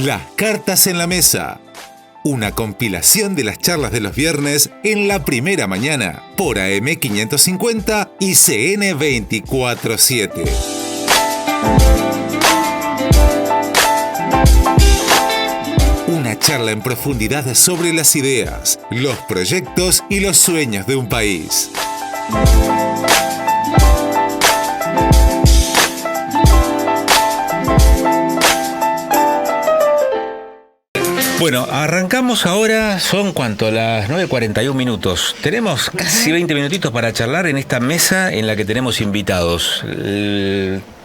Las cartas en la mesa. Una compilación de las charlas de los viernes en la primera mañana por AM550 y CN 24/7. Una charla en profundidad sobre las ideas, los proyectos y los sueños de un país. Bueno, arrancamos ahora, son ¿cuánto? Las 9:41 minutos. Tenemos casi 20 minutitos para charlar en esta mesa en la que tenemos invitados.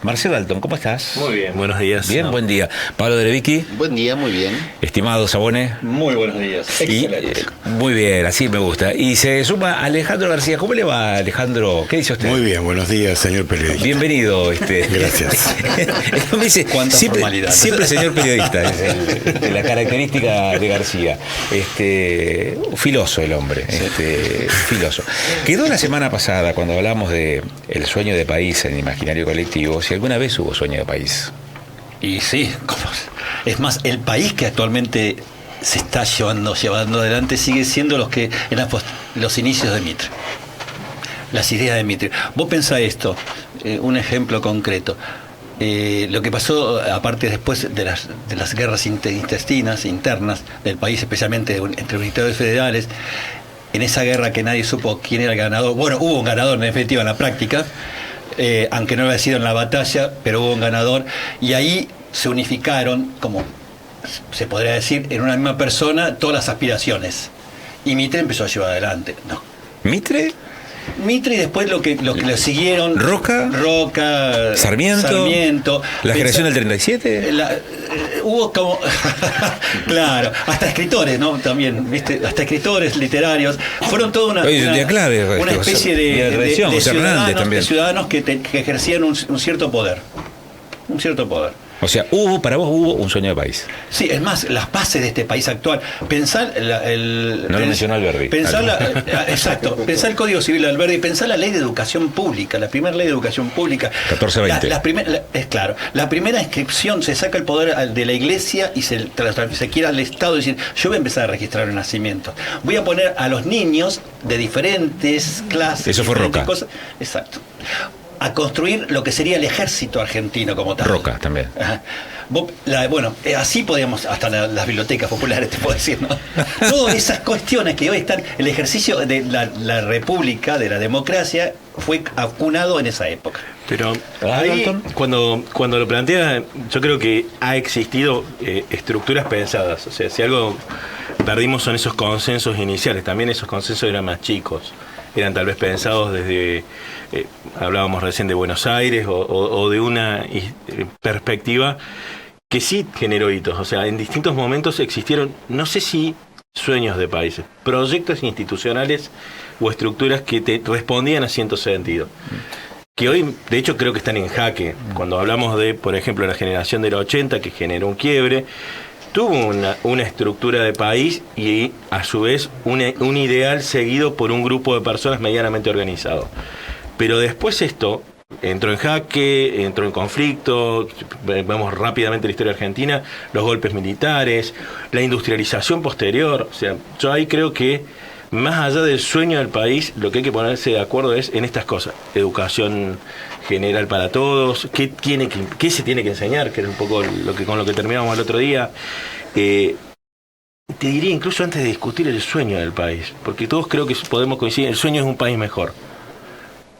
Marcelo Dalton, ¿cómo estás? Muy bien, buenos días. Bien, buen día. Pablo Derevicki. Buen día, muy bien. Estimado Sabone. Muy buenos días. Excelente. Muy bien, así me gusta. Y se suma Alejandro García. ¿Cómo le va, Alejandro? ¿Qué dice usted? Muy bien, buenos días, señor periodista. Bienvenido. Gracias. Me dice, ¿Cuánta formalidad? Siempre señor periodista, es la característica de García. Filoso el hombre, filoso. Quedó la semana pasada, cuando hablamos de el sueño de país en el imaginario colectivo, si alguna vez hubo sueño de país. Y sí, es más, el país que actualmente se está llevando adelante sigue siendo los inicios de Mitre. Las ideas de Mitre. Vos pensá esto, un ejemplo concreto. Lo que pasó, aparte después de las guerras intestinas, internas del país, especialmente entre unidades federales, en esa guerra que nadie supo quién era el ganador. Bueno, hubo un ganador en definitiva en la práctica, aunque no había sido en la batalla, pero hubo un ganador, y ahí se unificaron, como se podría decir, en una misma persona todas las aspiraciones. Y Mitre empezó a llevar adelante. No. ¿Mitre? Mitre y después lo que le siguieron. Roca, Sarmiento. La generación del 37. Hubo como. Claro, hasta escritores, ¿no? También, ¿viste? Hasta escritores literarios. Fueron toda una especie de ciudadanos que ejercían un cierto poder. Un cierto poder. O sea, para vos hubo un sueño de país. Sí, es más, las bases de este país actual. Pensar no lo mencionó Alberdi. Exacto. Pensar el Código Civil de Alberdi, pensar la ley de educación pública, la primera ley de educación pública. 1420. La primera inscripción, se saca el poder de la iglesia y se quiere al Estado, decir, yo voy a empezar a registrar el nacimiento. Voy a poner a los niños de diferentes clases. Eso fue Roca. Cosas. Exacto. A construir lo que sería el ejército argentino como tal. Roca también. Así podíamos, hasta las bibliotecas populares, te puedo decir, ¿no? Todas esas cuestiones que hoy están, el ejercicio de la república, de la democracia, fue acunado en esa época. Pero ahí, cuando lo plantea, yo creo que ha existido estructuras pensadas. O sea, si algo perdimos son esos consensos iniciales. También esos consensos eran más chicos. Eran tal vez pensados desde, hablábamos recién de Buenos Aires, o de una perspectiva que sí generó hitos. O sea, en distintos momentos existieron, no sé si sueños de países, proyectos institucionales o estructuras que te respondían a cierto sentido. Que hoy, de hecho, creo que están en jaque. Cuando hablamos de, por ejemplo, la generación del 80, que generó un quiebre, tuvo una estructura de país y a su vez un ideal seguido por un grupo de personas medianamente organizado. Pero después esto entró en jaque, entró en conflicto. Vemos rápidamente la historia argentina, los golpes militares, la industrialización posterior. O sea, yo ahí creo que más allá del sueño del país, lo que hay que ponerse de acuerdo es en estas cosas: educación general para todos, qué se tiene que enseñar, que era un poco con lo que terminamos el otro día. Te diría incluso antes de discutir el sueño del país, porque todos creo que podemos coincidir, el sueño es un país mejor.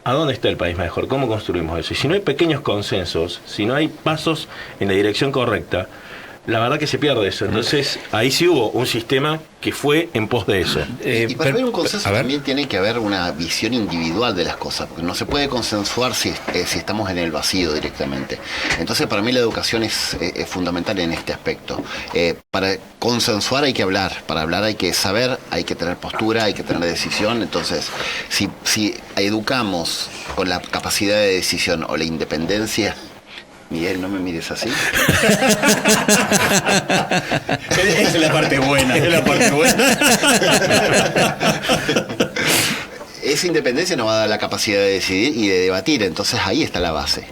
¿A dónde está el país mejor? ¿Cómo construimos eso? Y si no hay pequeños consensos, si no hay pasos en la dirección correcta, la verdad que se pierde eso. Entonces, ahí sí hubo un sistema que fue en pos de eso. Y para haber un consenso también tiene que haber una visión individual de las cosas, porque no se puede consensuar si estamos en el vacío directamente. Entonces, para mí la educación es fundamental en este aspecto. Para consensuar hay que hablar, para hablar hay que saber, hay que tener postura, hay que tener decisión. Entonces, si educamos con la capacidad de decisión o la independencia... Miguel, no me mires así. Esa es la parte buena. esa independencia nos va a dar la capacidad de decidir y de debatir, entonces ahí está la base.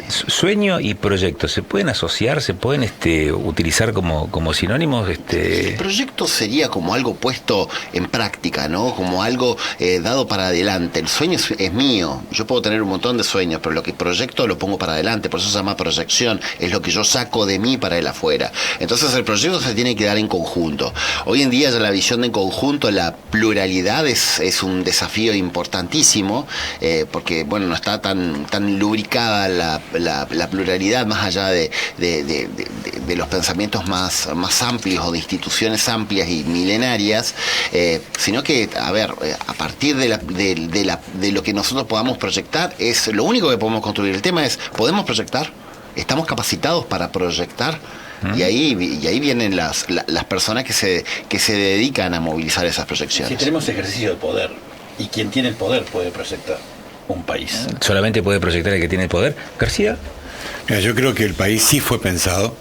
Sueño y proyecto, ¿se pueden asociar? ¿Se pueden utilizar como sinónimos? El proyecto sería como algo puesto en práctica, ¿no? Como algo dado para adelante. El sueño es mío, yo puedo tener un montón de sueños, pero lo que proyecto lo pongo para adelante, por eso se llama proyección, es lo que yo saco de mí para el afuera. Entonces el proyecto se tiene que dar en conjunto. Hoy en día ya la visión de en conjunto, la pluralidad es un desafío importantísimo, porque bueno, no está tan lubricada la pluralidad más allá de los pensamientos más amplios o de instituciones amplias y milenarias, sino que, a ver, a partir de lo que nosotros podamos proyectar, es lo único que podemos construir. El tema es, ¿podemos proyectar? ¿Estamos capacitados para proyectar? Y ahí vienen las personas que se dedican a movilizar esas proyecciones. Si tenemos ejercicio de poder, y quien tiene el poder puede proyectar un país. ¿Solamente puede proyectar el que tiene el poder? García. Mira, yo creo que el país sí fue pensado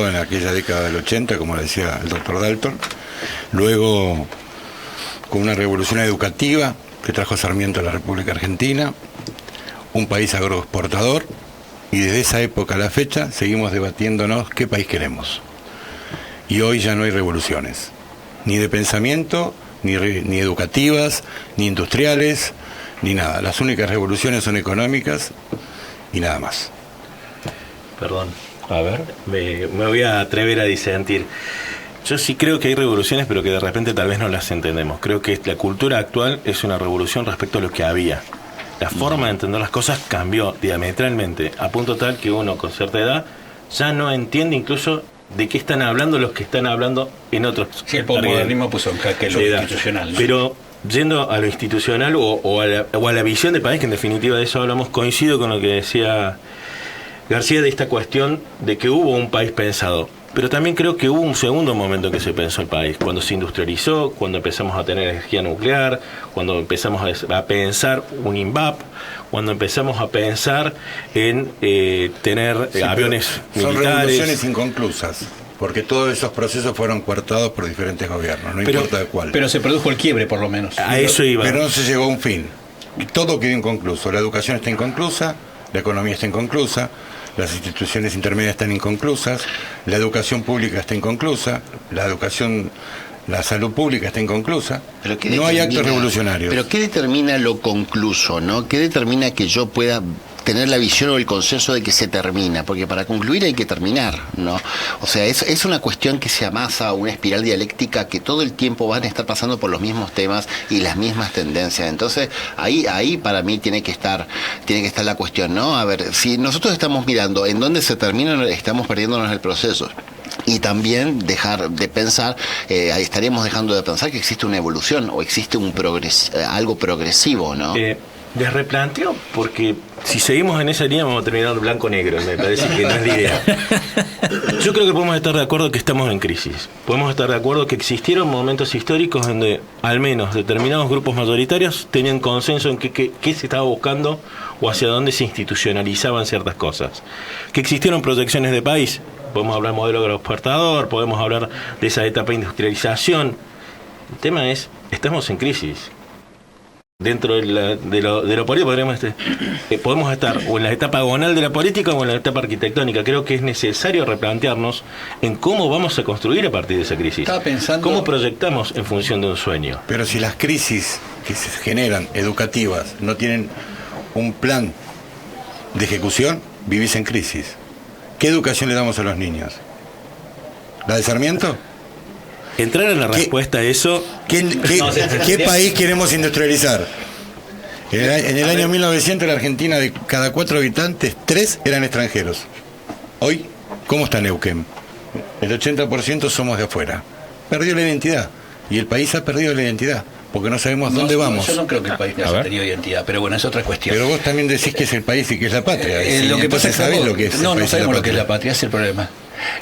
en aquella década del 80, como decía el doctor Dalton, luego con una revolución educativa que trajo Sarmiento a la República Argentina, un país agroexportador, y desde esa época a la fecha seguimos debatiéndonos qué país queremos. Y hoy ya no hay revoluciones, ni de pensamiento, ni educativas, ni industriales, ni nada. Las únicas revoluciones son económicas y nada más. Perdón. A ver. Me voy a atrever a disentir. Yo sí creo que hay revoluciones, pero que de repente tal vez no las entendemos. Creo que la cultura actual es una revolución respecto a lo que había. La forma de entender las cosas cambió diametralmente, a punto tal que uno con cierta edad ya no entiende incluso de qué están hablando los que están hablando en otros. Sí, el posmodernismo puso en jaque lo institucional, ¿no? Pero yendo a lo institucional o a la visión de país, que en definitiva de eso hablamos, coincido con lo que decía García de esta cuestión de que hubo un país pensado. Pero también creo que hubo un segundo momento en que se pensó el país, cuando se industrializó, cuando empezamos a tener energía nuclear, cuando empezamos a pensar un INVAP, cuando empezamos a pensar en tener aviones militares. Son revoluciones inconclusas, porque todos esos procesos fueron coartados por diferentes gobiernos, no importa de cuál. Pero se produjo el quiebre, por lo menos. A eso iba. Pero no se llegó a un fin. Todo quedó inconcluso. La educación está inconclusa, la economía está inconclusa, las instituciones intermedias están inconclusas, la educación pública está inconclusa, la salud pública está inconclusa. No hay actos revolucionarios. Pero ¿qué determina lo concluso, no? ¿Qué determina que yo pueda tener la visión o el consenso de que se termina? Porque para concluir hay que terminar, ¿no? O sea, es una cuestión que se amasa, una espiral dialéctica que todo el tiempo van a estar pasando por los mismos temas y las mismas tendencias. Entonces, ahí para mí tiene que estar la cuestión, ¿no? A ver, si nosotros estamos mirando en dónde se termina, estamos perdiéndonos el proceso. Y también dejar de pensar, estaríamos dejando de pensar que existe una evolución o existe algo progresivo, ¿no? Les replanteo, porque si seguimos en esa línea vamos a terminar en blanco-negro, me parece que no es la idea. Yo creo que podemos estar de acuerdo que estamos en crisis. Podemos estar de acuerdo que existieron momentos históricos donde al menos determinados grupos mayoritarios tenían consenso en qué se estaba buscando o hacia dónde se institucionalizaban ciertas cosas. Que existieron proyecciones de país. Podemos hablar del modelo agroexportador, podemos hablar de esa etapa de industrialización. El tema es, estamos en crisis. Dentro de lo político podemos estar o en la etapa agonal de la política o en la etapa arquitectónica. Creo que es necesario replantearnos en cómo vamos a construir a partir de esa crisis. Estaba pensando... ¿Cómo proyectamos en función de un sueño? Pero si las crisis que se generan educativas no tienen un plan de ejecución, vivís en crisis. ¿Qué educación le damos a los niños? ¿La de Sarmiento? Entrar en la respuesta a eso... ¿Qué país queremos industrializar? En el año 1900 en la Argentina, de cada 4 habitantes, 3 eran extranjeros. Hoy, ¿cómo está Neuquén? El 80% somos de afuera. Perdió la identidad. Y el país ha perdido la identidad, porque no sabemos dónde vamos. Yo no creo que el país haya tenido identidad, pero bueno, es otra cuestión. Pero vos también decís que es el país y que es la patria. Lo que pasa es que ¿sabés lo que es? No sabemos lo que es la patria, es el problema.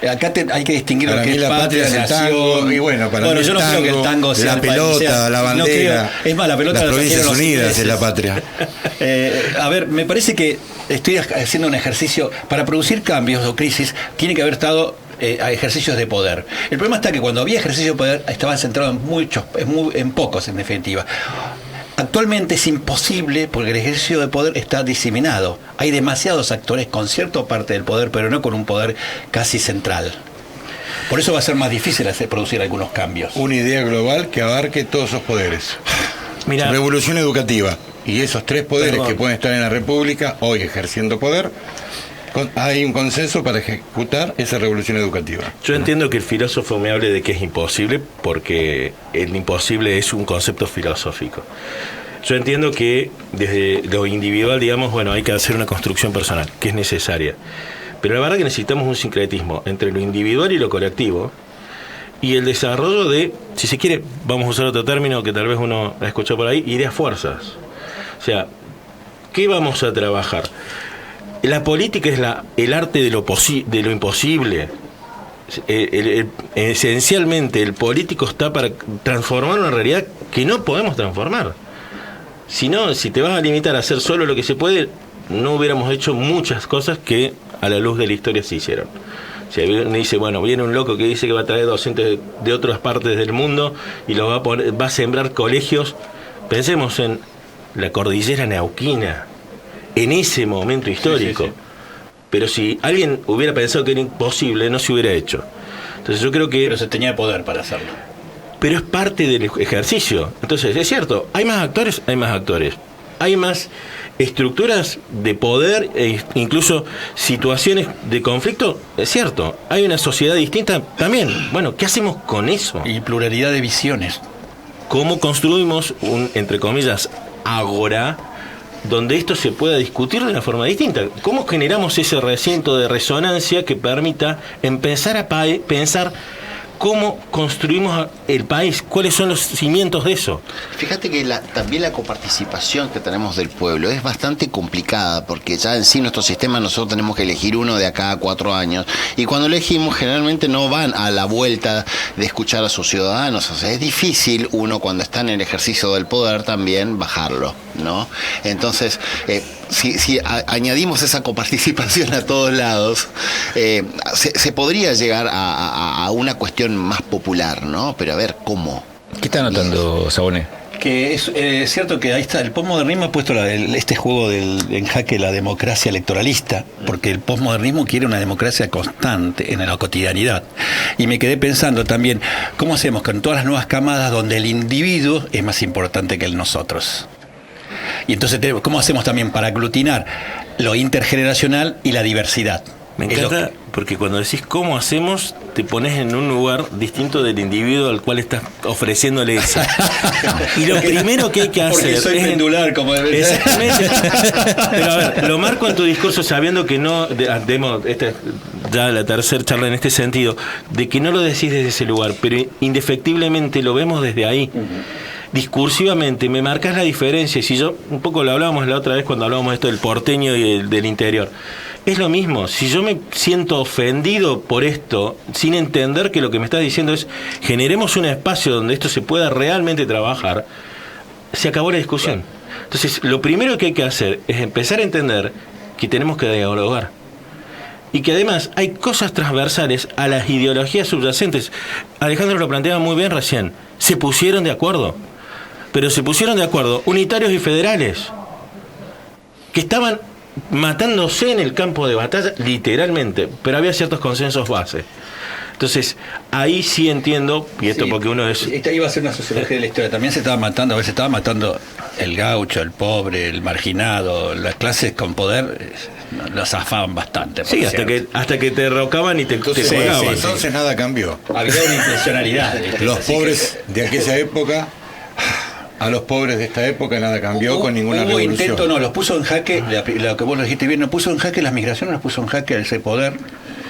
Acá hay que distinguir para lo que mí es la patria, es el tango, y bueno, para mí yo no creo que el tango sea la pelota, la bandera, no creo, es más, la pelota las Provincias Unidas es la patria. A ver, me parece que estoy haciendo un ejercicio para producir cambios o crisis, tiene que haber estado a ejercicios de poder. El problema está que cuando había ejercicios de poder estaban centrados en pocos, en definitiva. Actualmente es imposible porque el ejercicio de poder está diseminado. Hay demasiados actores con cierta parte del poder, pero no con un poder casi central. Por eso va a ser más difícil producir algunos cambios. Una idea global que abarque todos esos poderes. Mira, revolución educativa. Y esos tres poderes que pueden estar en la República, hoy ejerciendo poder, hay un consenso para ejecutar esa revolución educativa. Yo entiendo que el filósofo me hable de que es imposible, porque el imposible es un concepto filosófico. Yo entiendo que desde lo individual, digamos, bueno, hay que hacer una construcción personal, que es necesaria. Pero la verdad que necesitamos un sincretismo entre lo individual y lo colectivo, y el desarrollo de, si se quiere, vamos a usar otro término que tal vez uno ha escuchado por ahí, ideas fuerzas. O sea, ¿qué vamos a trabajar? La política es el arte de lo imposible. Esencialmente, el político está para transformar una realidad que no podemos transformar. Si no, si te vas a limitar a hacer solo lo que se puede, no hubiéramos hecho muchas cosas que a la luz de la historia se hicieron. Si uno dice, bueno, viene un loco que dice que va a traer docentes de otras partes del mundo y los va a sembrar colegios. Pensemos en la cordillera neuquina, en ese momento histórico. Sí. Pero si alguien hubiera pensado que era imposible, no se hubiera hecho. Entonces yo creo que... Pero se tenía poder para hacerlo. Pero es parte del ejercicio. Entonces, es cierto, hay más actores. Hay más estructuras de poder e incluso situaciones de conflicto, es cierto. Hay una sociedad distinta también. Bueno, ¿qué hacemos con eso? Y pluralidad de visiones. ¿Cómo construimos un, entre comillas, ágora donde esto se pueda discutir de una forma distinta? ¿Cómo generamos ese recinto de resonancia que permita empezar a pensar cómo construimos el país? ¿Cuáles son los cimientos de eso? Fíjate que también la coparticipación que tenemos del pueblo es bastante complicada, porque ya en sí nuestro sistema nosotros tenemos que elegir uno de acá a 4 años, y cuando elegimos generalmente no van a la vuelta de escuchar a sus ciudadanos. O sea, es difícil uno cuando está en el ejercicio del poder también bajarlo, ¿no? Entonces, si añadimos esa coparticipación a todos lados, se podría llegar a una cuestión más popular, ¿no? Pero a ver, ¿cómo? ¿Qué está notando Saboné? Que es cierto que ahí está, el posmodernismo ha puesto este juego en jaque la democracia electoralista, porque el posmodernismo quiere una democracia constante en la cotidianidad. Y me quedé pensando también, ¿cómo hacemos con todas las nuevas camadas donde el individuo es más importante que el nosotros? Y entonces, ¿cómo hacemos también para aglutinar lo intergeneracional y la diversidad? Me encanta porque cuando decís cómo hacemos, te pones en un lugar distinto del individuo al cual estás ofreciéndole eso. Y lo primero que hay que hacer... Porque soy pendular, como debe ser. Exactamente. Pero a ver, lo marco en tu discurso sabiendo que no... Esta es ya la tercera charla en este sentido, de que no lo decís desde ese lugar, pero indefectiblemente lo vemos desde ahí. Discursivamente me marcas la diferencia. Si yo, un poco lo hablábamos la otra vez cuando hablábamos de esto del porteño y del interior, es lo mismo. Si yo me siento ofendido por esto, sin entender que lo que me estás diciendo es generemos un espacio donde esto se pueda realmente trabajar, se acabó la discusión. Entonces, lo primero que hay que hacer es empezar a entender que tenemos que dialogar. Y que además hay cosas transversales a las ideologías subyacentes. Alejandro lo planteaba muy bien recién. Se pusieron de acuerdo. Pero se pusieron de acuerdo unitarios y federales, que estaban matándose en el campo de batalla, literalmente, pero había ciertos consensos base. Entonces, ahí sí entiendo, y esto sí, porque uno es... Esta iba a ser una sociología de la historia, también se estaba matando, a veces estaba matando el gaucho, el pobre, el marginado, las clases con poder las zafaban bastante. Sí, hasta que te derrocaban y te colgaban. Entonces nada cambió. Había una intencionalidad. Los pobres de aquella época... A los pobres de esta época nada cambió con ninguna revolución. Intento, no, los puso en jaque, lo que vos lo dijiste bien, no puso en jaque las migraciones, los puso en jaque ese poder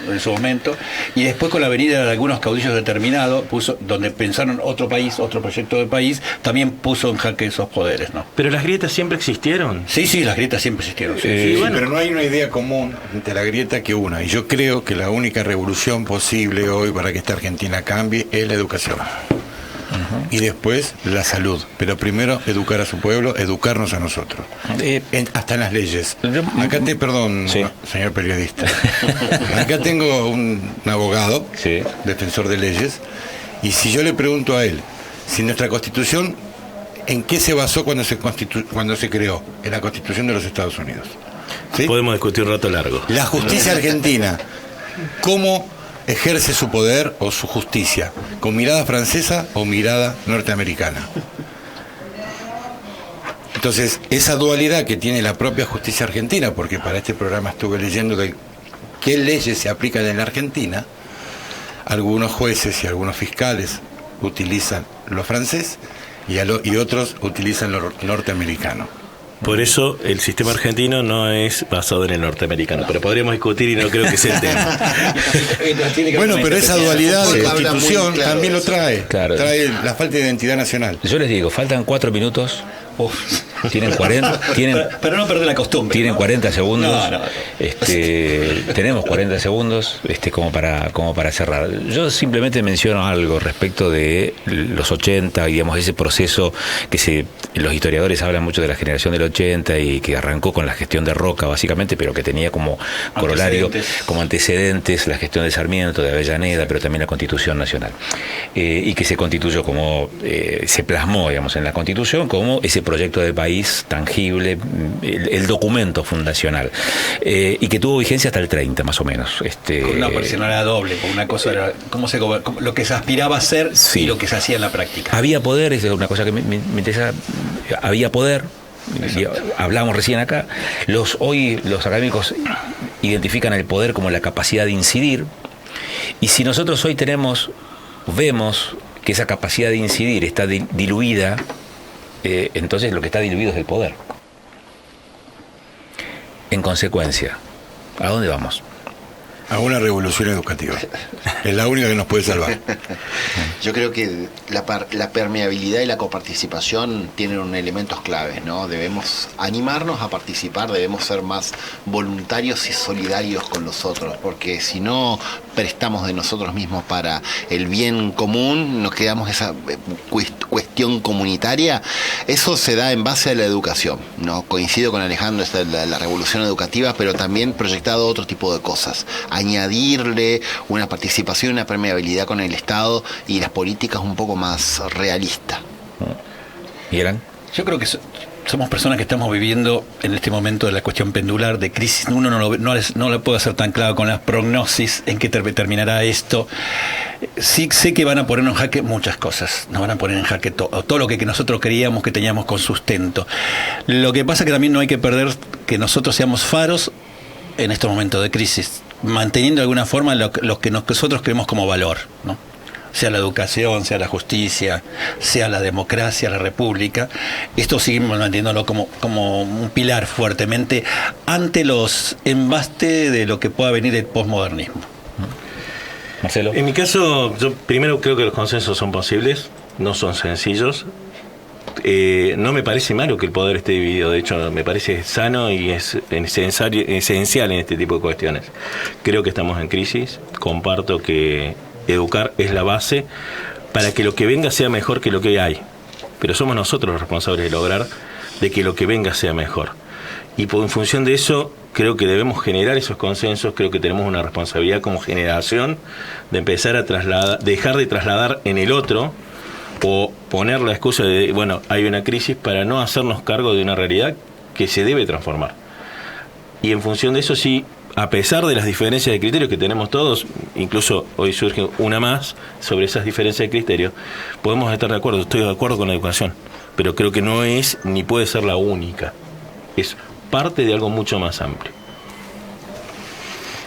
en su momento, y después con la venida de algunos caudillos determinados, donde pensaron otro país, otro proyecto de país, también puso en jaque esos poderes, ¿no? Pero las grietas siempre existieron. Sí, las grietas siempre existieron. Sí, bueno. Pero no hay una idea común entre la grieta que una, y yo creo que la única revolución posible hoy para que esta Argentina cambie es la educación. Y después la salud, pero primero educar a su pueblo, educarnos a nosotros, hasta en las leyes. Acá señor periodista, acá tengo un abogado, defensor de leyes, y si yo le pregunto a él si nuestra Constitución ¿en qué se basó cuando se creó? En la Constitución de los Estados Unidos. ¿Sí? Podemos discutir un rato largo. La justicia argentina, ¿cómo ejerce su poder o su justicia? ¿Con mirada francesa o mirada norteamericana? Entonces, esa dualidad que tiene la propia justicia argentina, porque para este programa estuve leyendo de qué leyes se aplican en la Argentina, algunos jueces y algunos fiscales utilizan lo francés y otros utilizan lo norteamericano. Por eso el sistema argentino no es basado en el norteamericano, pero podríamos discutir y no creo que sea el tema. Bueno, pero esa dualidad de Constitución claro, también lo trae. Claro. Trae la falta de identidad nacional. Yo les digo, faltan 4 minutos. Uf. Tienen 40, pero no perder la costumbre. tienen 40 segundos. No. Tenemos 40 segundos como para cerrar. Yo simplemente menciono algo respecto de los 80, digamos, ese proceso que los historiadores hablan mucho de la generación del 80 y que arrancó con la gestión de Roca básicamente, pero que tenía como corolario, como antecedentes la gestión de Sarmiento, de Avellaneda, pero también la Constitución Nacional. Y que se constituyó se plasmó, digamos, en la Constitución como ese proyecto de país tangible, el documento fundacional, y que tuvo vigencia hasta el 30 más o menos. Con una personalidad doble, con una cosa era lo que se aspiraba a hacer y lo que se hacía en la práctica. Había poder, es una cosa que me interesa, había poder. Hablamos recién acá. Hoy los académicos identifican el poder como la capacidad de incidir, y si nosotros hoy vemos que esa capacidad de incidir está diluida, entonces lo que está diluido es el poder. En consecuencia, ¿a dónde vamos? A una revolución educativa. Es la única que nos puede salvar. Yo creo que la permeabilidad y la coparticipación tienen elementos claves, ¿no? Debemos animarnos a participar, debemos ser más voluntarios y solidarios con los otros, porque si no prestamos de nosotros mismos para el bien común, nos quedamos esa cuestión comunitaria. Eso se da en base a la educación, ¿no? Coincido con Alejandro, la revolución educativa, pero también proyectado otro tipo de cosas. Añadirle una participación, una permeabilidad con el Estado y las políticas un poco más realistas. ¿Y Eran? Yo creo que somos personas que estamos viviendo en este momento de la cuestión pendular, de crisis. Uno no le puede hacer tan claro con las prognosis en qué terminará esto. Sí sé que van a ponernos en jaque muchas cosas. Nos van a poner en jaque todo lo que nosotros creíamos que teníamos con sustento. Lo que pasa es que también no hay que perder que nosotros seamos faros en estos momentos de crisis, manteniendo de alguna forma lo que nosotros creemos como valor, ¿no? Sea la educación, sea la justicia, sea la democracia, la república. Esto seguimos manteniéndolo como un pilar fuertemente ante los embastes de lo que pueda venir del posmodernismo. Marcelo. En mi caso, yo primero creo que los consensos son posibles, no son sencillos. No me parece malo que el poder esté dividido, de hecho me parece sano y es esencial en este tipo de cuestiones. Creo que estamos en crisis, comparto que educar es la base para que lo que venga sea mejor que lo que hay, pero somos nosotros los responsables de lograr de que lo que venga sea mejor, y en función de eso creo que debemos generar esos consensos. Creo que tenemos una responsabilidad como generación de empezar a dejar de trasladar en el otro o poner la excusa de, bueno, hay una crisis, para no hacernos cargo de una realidad que se debe transformar. Y en función de eso, sí, a pesar de las diferencias de criterios que tenemos todos, incluso hoy surge una más sobre esas diferencias de criterios, podemos estar de acuerdo. Estoy de acuerdo con la educación, pero creo que no es ni puede ser la única. Es parte de algo mucho más amplio.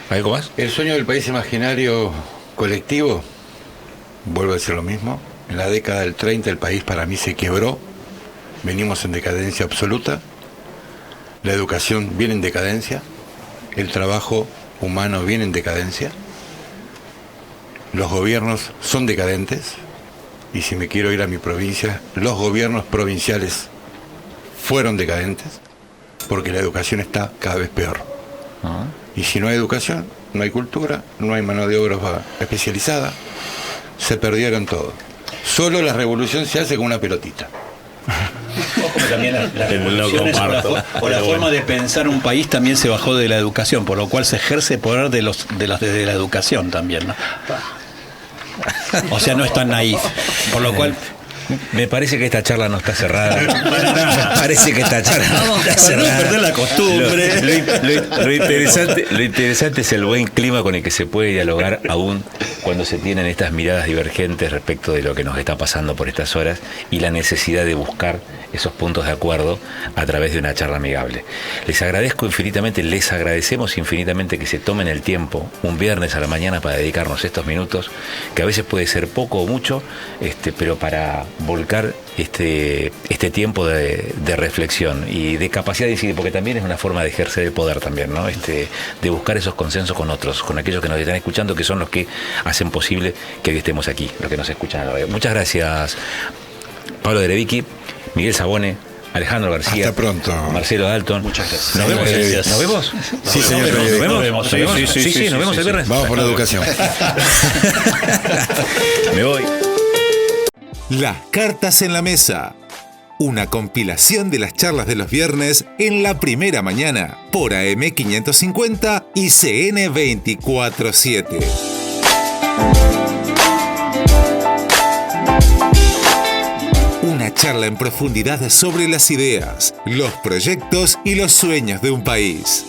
¿Algo más? El sueño del país imaginario colectivo, vuelvo a decir lo mismo. En la década del 30 el país para mí se quebró, venimos en decadencia absoluta, la educación viene en decadencia, el trabajo humano viene en decadencia, los gobiernos son decadentes, y si me quiero ir a mi provincia, los gobiernos provinciales fueron decadentes, porque la educación está cada vez peor. Y si no hay educación, no hay cultura, no hay mano de obra especializada, se perdieron todo. Solo la revolución se hace con una pelotita. Ojo, también las revoluciones o la forma de pensar un país también se bajó de la educación, por lo cual se ejerce poder desde la educación también, ¿no? O sea, no es tan naif. Por lo cual Me parece que esta charla no está cerrada. Me parece que esta charla no está cerrada. No perder la costumbre. Lo interesante es el buen clima con el que se puede dialogar aún cuando se tienen estas miradas divergentes respecto de lo que nos está pasando por estas horas y la necesidad de buscar esos puntos de acuerdo a través de una charla amigable. Les agradecemos infinitamente que se tomen el tiempo un viernes a la mañana para dedicarnos estos minutos, que a veces puede ser poco o mucho, pero para volcar este tiempo de reflexión y de capacidad de incidir, porque también es una forma de ejercer el poder también, ¿no? De buscar esos consensos con otros, con aquellos que nos están escuchando, que son los que hacen posible que hoy estemos aquí, los que nos escuchan. Muchas gracias, Pablo Derevicki, Miguel Sabone, Alejandro García. Hasta pronto. Marcelo Dalton. Muchas gracias. ¿Nos vemos? Gracias. ¿Nos vemos? Sí, señor. ¿Nos vemos? Sí, nos vemos el viernes. Vamos por la educación. Me voy. Las cartas en la mesa. Una compilación de las charlas de los viernes en la primera mañana por AM550 y CN 24/7. Una charla en profundidad sobre las ideas, los proyectos y los sueños de un país.